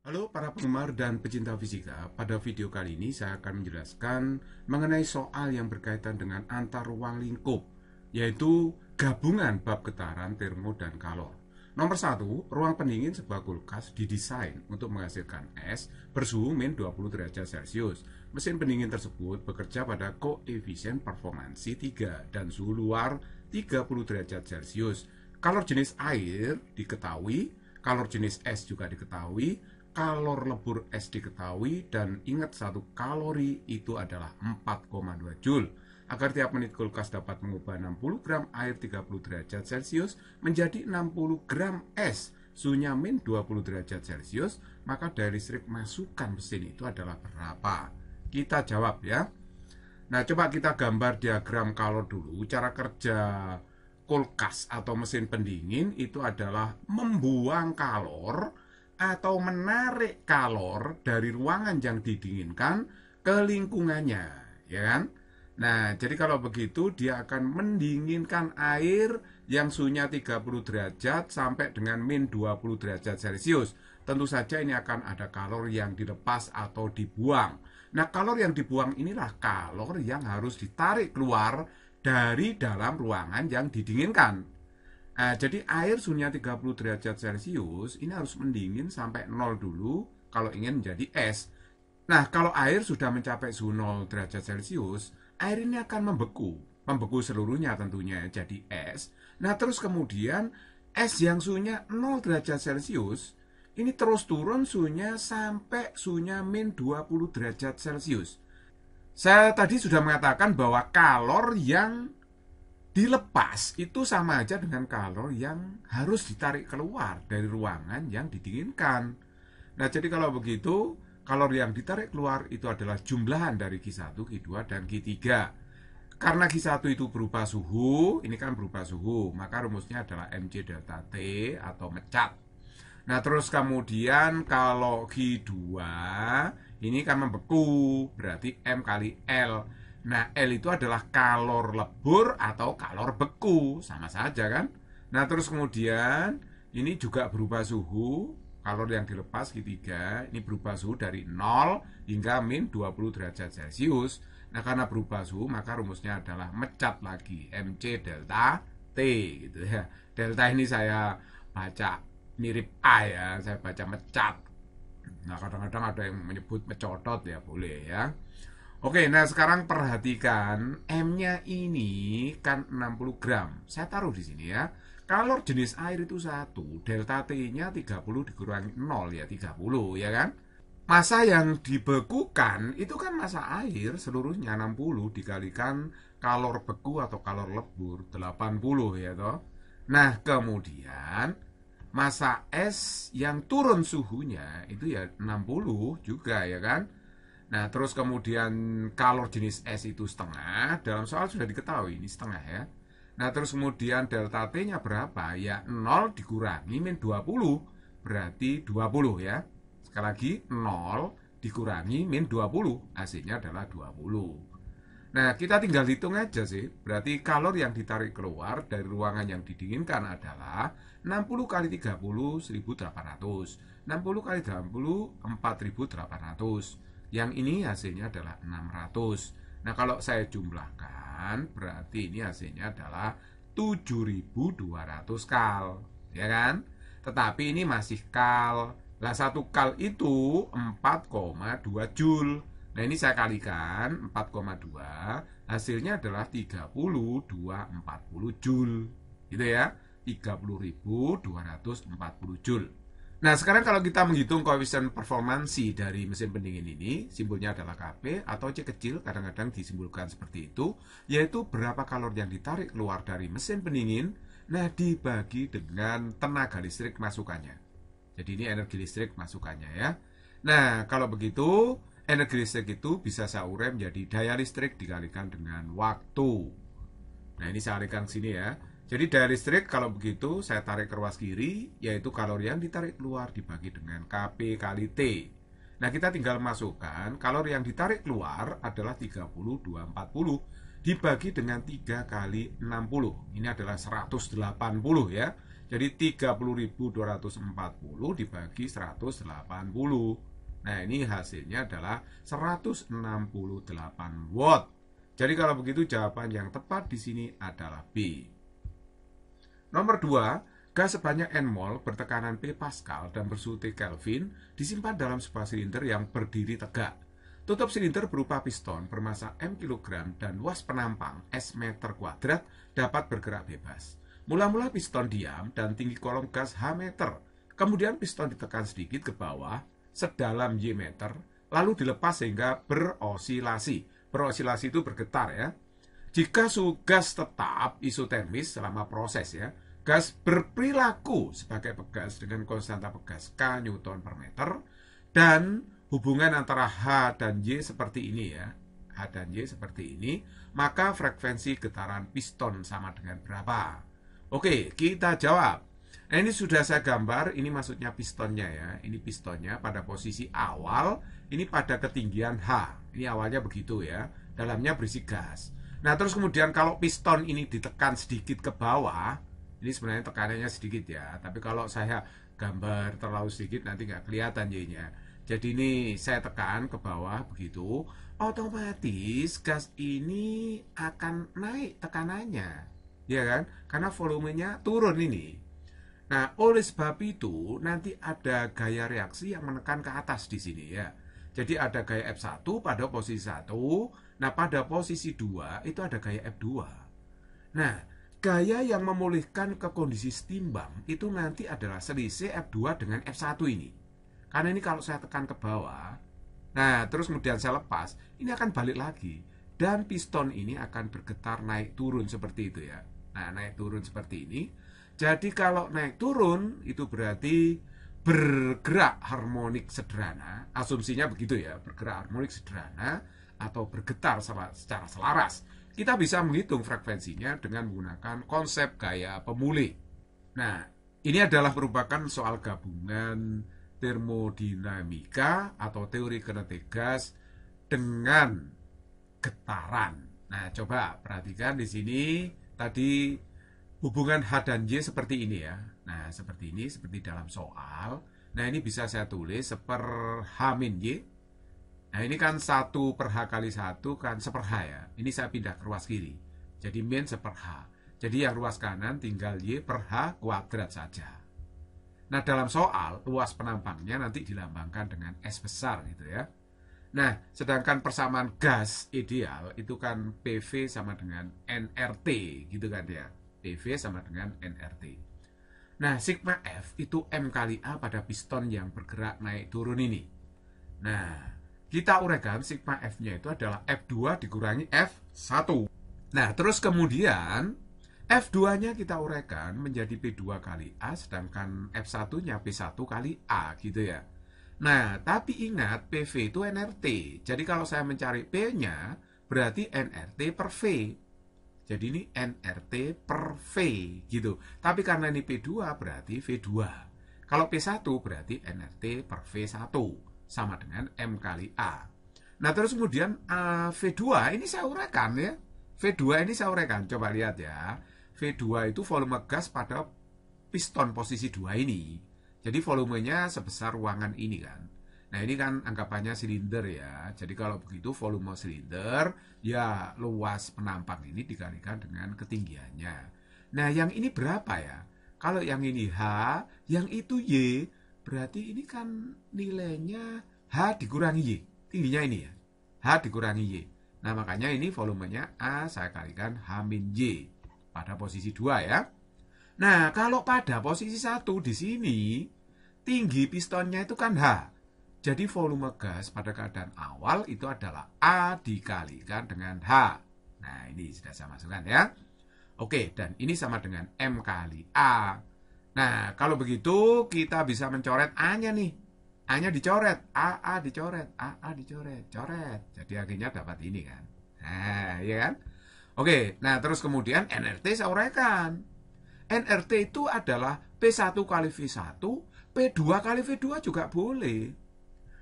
Halo para penggemar dan pecinta fisika. Pada video kali ini saya akan menjelaskan mengenai soal yang berkaitan dengan antar ruang lingkup, yaitu gabungan bab getaran, termo, dan kalor. Nomor 1, ruang pendingin sebuah kulkas didesain untuk menghasilkan es bersuhu min 20 derajat Celcius. Mesin pendingin tersebut bekerja pada koefisien performansi 3 dan suhu luar 30 derajat Celcius. Kalor jenis air diketahui, kalor jenis es juga diketahui, kalor lebur es diketahui, dan ingat satu kalori itu adalah 4,2 Joule. Agar tiap menit kulkas dapat mengubah 60 gram air 30 derajat Celcius menjadi 60 gram es suhunya min 20 derajat Celcius, maka daya listrik masukan mesin itu adalah berapa? Kita jawab ya. Nah, coba kita gambar diagram kalor dulu. Cara kerja kulkas atau mesin pendingin itu adalah membuang kalor atau menarik kalor dari ruangan yang didinginkan ke lingkungannya, ya kan? Nah, jadi kalau begitu dia akan mendinginkan air yang suhunya 30 derajat sampai dengan min 20 derajat Celcius. Tentu saja ini akan ada kalor yang dilepas atau dibuang. Nah, kalor yang dibuang inilah kalor yang harus ditarik keluar dari dalam ruangan yang didinginkan. Nah, jadi air suhunya 30 derajat Celcius ini harus mendingin sampai 0 dulu kalau ingin menjadi es. Nah, kalau air sudah mencapai suhu 0 derajat Celcius, air ini akan membeku seluruhnya tentunya jadi es. Nah, terus kemudian es yang suhunya 0 derajat Celcius ini terus turun suhunya sampai suhunya min 20 derajat Celcius. Saya tadi sudah mengatakan bahwa kalor yang dilepas itu sama aja dengan kalor yang harus ditarik keluar dari ruangan yang didinginkan. Nah, jadi kalau begitu, kalor yang ditarik keluar itu adalah jumlahan dari Q1, Q2, dan Q3. Karena Q1 itu berupa suhu, ini kan berupa suhu, maka rumusnya adalah Mc delta T atau mecat. Nah, terus kemudian kalau Q2 ini kan membeku, berarti M kali L. Nah, L itu adalah kalor lebur atau kalor beku, sama saja kan? Nah, terus kemudian ini juga berubah suhu, kalor yang dilepas Q3, ini berubah suhu dari 0 hingga min 20 derajat Celcius. Nah, karena berubah suhu, maka rumusnya adalah mecat lagi, Mc delta T gitu ya. Delta ini saya baca mirip A ya, saya baca mecat. Nah, kadang-kadang ada yang menyebut mecotot ya, boleh ya. Oke, nah sekarang perhatikan M-nya ini kan 60 gram. Saya taruh di sini ya. Kalor jenis air itu 1, delta T-nya 30 dikurangi 0 ya 30 ya kan. Massa yang dibekukan itu kan massa air seluruhnya 60 dikalikan kalor beku atau kalor lebur 80 ya toh. Nah, kemudian massa es yang turun suhunya itu ya 60 juga ya kan. Nah, terus kemudian kalor jenis es itu setengah, dalam soal sudah diketahui ini setengah ya. Nah, terus kemudian delta T-nya berapa? Ya 0 dikurangi min 20, berarti 20 ya. Sekali lagi 0 dikurangi min 20, hasilnya adalah 20. Nah, kita tinggal hitung aja sih. Berarti kalor yang ditarik keluar dari ruangan yang didinginkan adalah 60 kali 30, 1800. 60 kali 30, 4800. Yang ini hasilnya adalah 600. Nah, kalau saya jumlahkan, berarti ini hasilnya adalah 7200 kal. Ya kan? Tetapi ini masih kal. Lah, 1 kal itu 4,2 Joule. Nah, ini saya kalikan 4,2, hasilnya adalah 30.240 Joule. Gitu ya, 30.240 Joule. Nah, sekarang kalau kita menghitung koefisien performansi dari mesin pendingin ini, simbolnya adalah Kp atau C kecil, kadang-kadang disimbolkan seperti itu, yaitu berapa kalor yang ditarik keluar dari mesin pendingin, nah dibagi dengan tenaga listrik masukannya. Jadi ini energi listrik masukannya ya. Nah, kalau begitu, energi listrik itu bisa saya urai menjadi daya listrik dikalikan dengan waktu. Nah, ini saya alihkan ke sini ya. Jadi daya listrik kalau begitu saya tarik ke ruas kiri, yaitu kalori yang ditarik keluar dibagi dengan Kp kali T. Nah, kita tinggal masukkan kalori yang ditarik keluar adalah 30.240 dibagi dengan 3 kali 60. Ini adalah 180 ya. Jadi 30.240 dibagi 180. Nah, ini hasilnya adalah 168 watt. Jadi kalau begitu jawaban yang tepat di sini adalah B. Nomor 2, gas sebanyak N mol bertekanan P Pascal dan bersuhu T Kelvin disimpan dalam sebuah silinder yang berdiri tegak. Tutup silinder berupa piston bermassa M kg dan luas penampang S meter kuadrat dapat bergerak bebas. Mula-mula piston diam dan tinggi kolom gas H meter. Kemudian piston ditekan sedikit ke bawah sedalam Y meter, lalu dilepas sehingga berosilasi. Berosilasi itu bergetar ya. Jika suhu gas tetap isotermis selama proses ya, gas berperilaku sebagai pegas dengan konstanta pegas K Newton per meter, dan hubungan antara H dan Y seperti ini ya, H dan Y seperti ini, maka frekuensi getaran piston sama dengan berapa? Oke, kita jawab. Nah, ini sudah saya gambar, ini maksudnya pistonnya ya. Ini pistonnya pada posisi awal, ini pada ketinggian H. Ini awalnya begitu ya, dalamnya berisi gas. Nah, terus kemudian kalau piston ini ditekan sedikit ke bawah, ini sebenarnya tekanannya sedikit ya, tapi kalau saya gambar terlalu sedikit nanti nggak kelihatan Y-nya. Jadi ini saya tekan ke bawah begitu, otomatis gas ini akan naik tekanannya. Ya kan? Karena volumenya turun ini. Nah, oleh sebab itu nanti ada gaya reaksi yang menekan ke atas di sini ya. Jadi ada gaya F1 pada posisi 1. Nah, pada posisi 2 itu ada gaya F2. Nah, gaya yang memulihkan ke kondisi setimbang itu nanti adalah selisih F2 dengan F1 ini. Karena ini kalau saya tekan ke bawah, nah terus kemudian saya lepas, ini akan balik lagi. Dan piston ini akan bergetar naik turun seperti itu ya. Nah, naik turun seperti ini. Jadi kalau naik turun itu berarti bergerak harmonik sederhana. Asumsinya begitu ya, bergerak harmonik sederhana atau bergetar secara selaras. Kita bisa menghitung frekuensinya dengan menggunakan konsep gaya pemulih. Nah, ini adalah merupakan soal gabungan termodinamika atau teori kinetik gas dengan getaran. Nah, coba perhatikan di sini. Tadi hubungan H dan Y seperti ini ya. Nah, seperti ini, seperti dalam soal. Nah, ini bisa saya tulis seper H min Y. Nah, ini kan 1 per H kali 1 kan seper H ya. Ini saya pindah ke ruas kiri. Jadi min seper H. Jadi yang ruas kanan tinggal Y per H kuadrat saja. Nah, dalam soal, luas penampangnya nanti dilambangkan dengan S besar gitu ya. Nah, sedangkan persamaan gas ideal itu kan PV sama dengan nRT gitu kan ya. PV sama dengan nRT. Nah, sigma F itu M kali A pada piston yang bergerak naik turun ini. Nah, kita uraikan sigma F-nya itu adalah F2 dikurangi F1. Nah, terus kemudian F2-nya kita uraikan menjadi P2 kali A, sedangkan F1-nya P1 kali A gitu ya. Nah, tapi ingat PV itu nRT. Jadi kalau saya mencari P-nya, berarti nRT per V. Jadi ini nRT per V gitu. Tapi karena ini P2 berarti V2. Kalau P1 berarti nRT per V1 sama dengan M kali A. Nah, terus kemudian V2 ini saya uraikan ya. V2 ini saya uraikan. Coba lihat ya. V2 itu volume gas pada piston posisi 2 ini. Jadi volumenya sebesar ruangan ini kan. Nah, ini kan anggapannya silinder ya. Jadi kalau begitu volume silinder, ya luas penampang ini dikalikan dengan ketinggiannya. Nah, yang ini berapa ya? Kalau yang ini H, yang itu Y, berarti ini kan nilainya H dikurangi Y. Tingginya ini ya. H dikurangi Y. Nah, makanya ini volumenya A saya kalikan H min Y pada posisi 2 ya. Nah, kalau pada posisi 1 di sini, tinggi pistonnya itu kan H. Jadi volume gas pada keadaan awal itu adalah A dikalikan dengan H. Nah, ini sudah saya masukkan ya. Oke, dan ini sama dengan M kali A. Nah, kalau begitu kita bisa mencoret A-nya nih. A-nya dicoret, AA dicoret, AA dicoret, coret. Jadi akhirnya dapat ini kan. Nah, iya kan? Oke, nah terus kemudian nRT saya uraikan. nRT itu adalah P1 kali V1, P2 kali V2 juga boleh.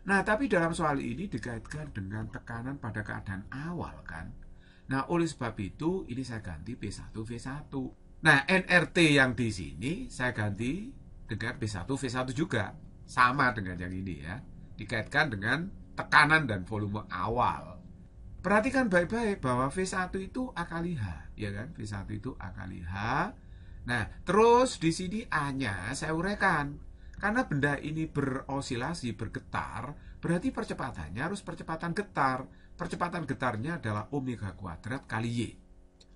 Nah, tapi dalam soal ini dikaitkan dengan tekanan pada keadaan awal kan. Nah, oleh sebab itu ini saya ganti P1 V1. Nah, nRT yang di sini saya ganti dengan V1, V1 juga. Sama dengan yang ini ya. Dikaitkan dengan tekanan dan volume awal. Perhatikan baik-baik bahwa V1 itu A kali H, ya kan? V1 itu A kali H. Nah, terus di sini A-nya saya uraikan. Karena benda ini berosilasi, bergetar, berarti percepatannya harus percepatan getar. Percepatan getarnya adalah omega kuadrat kali Y.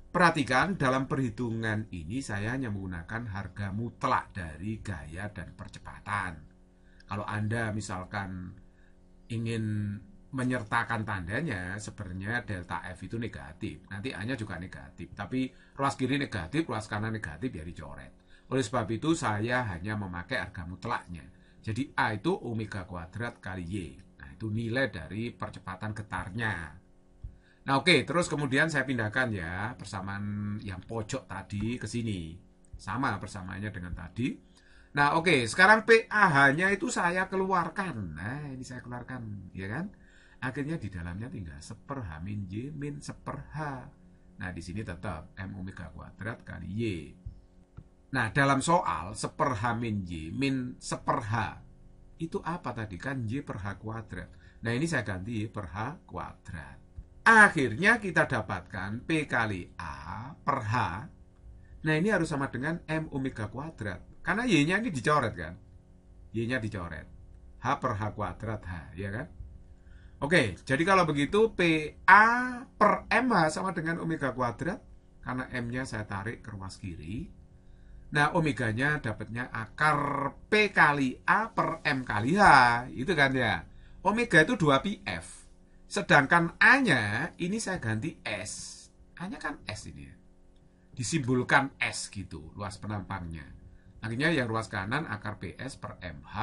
Perhatikan dalam perhitungan ini saya hanya menggunakan harga mutlak dari gaya dan percepatan. Kalau Anda misalkan ingin menyertakan tandanya, sebenarnya delta F itu negatif. Nanti A-nya juga negatif. Tapi ruas kiri negatif, ruas kanan negatif ya dicoret. Oleh sebab itu saya hanya memakai harga mutlaknya. Jadi A itu omega kuadrat kali Y. Nah itu nilai dari percepatan getarnya. Nah oke, terus kemudian saya pindahkan ya persamaan yang pojok tadi ke sini. Sama persamaannya dengan tadi. Nah oke, sekarang PAH-nya itu saya keluarkan. Nah ini saya keluarkan, ya kan? Akhirnya di dalamnya tinggal 1 per H min Y min 1 per H. Nah di sini tetap M omega kuadrat kali Y. Nah dalam soal 1 per H min Y min 1 per H. Itu apa tadi? Kan Y per H kuadrat. Nah ini saya ganti Y per H kuadrat. Akhirnya kita dapatkan P kali A per H. Nah ini harus sama dengan M omega kuadrat. Karena Y-nya ini dicoret kan. Y-nya dicoret. H per H kuadrat H, ya kan? Oke, jadi kalau begitu PA per MH sama dengan omega kuadrat. Karena M-nya saya tarik ke ruas kiri. Nah omeganya dapatnya akar P kali A per M kali H. Itu kan ya. Omega itu 2πf. Sedangkan A-nya ini saya ganti S. A-nya kan S ini ya. Disimbolkan S gitu, luas penampangnya. Akhirnya yang ruas kanan akar PS per MH,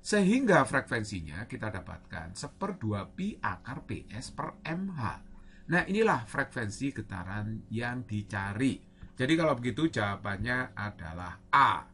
sehingga frekuensinya kita dapatkan 1 per 2pi akar PS per MH. Nah inilah frekuensi getaran yang dicari. Jadi kalau begitu jawabannya adalah A.